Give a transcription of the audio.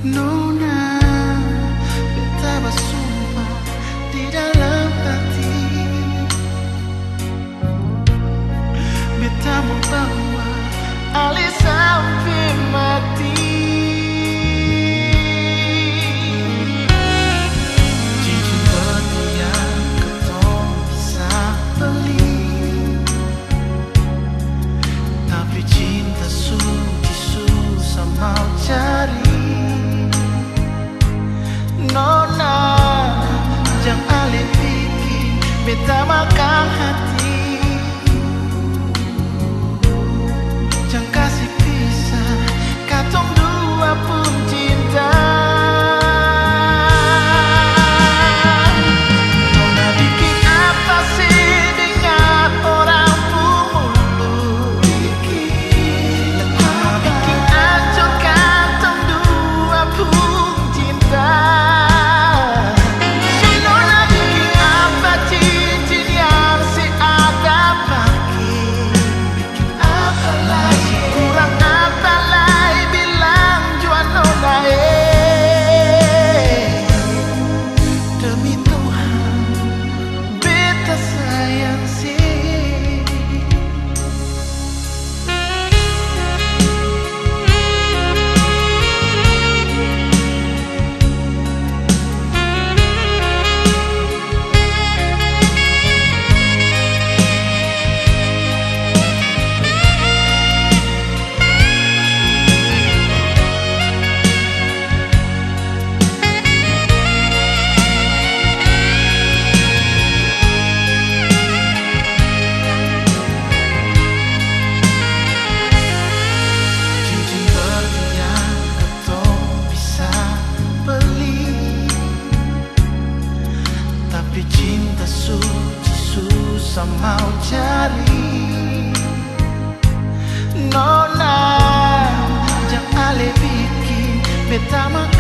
Nona, beta bersumpah di dalam hati, beta mau bawa Ali sampai mati. Cincin berlian ketong bisa beli, tapi cinta suci susah mau cari. Nona, jangan alih pikir beta makan hati, jangan kasih pisah katong dua pun cinta. Nona bikin apa sih dengan orang mulut? Nona bikin hancur katong dua pun cinta. Tapi cinta suci susah mau cari. Nona, jangan alih bikin beta makan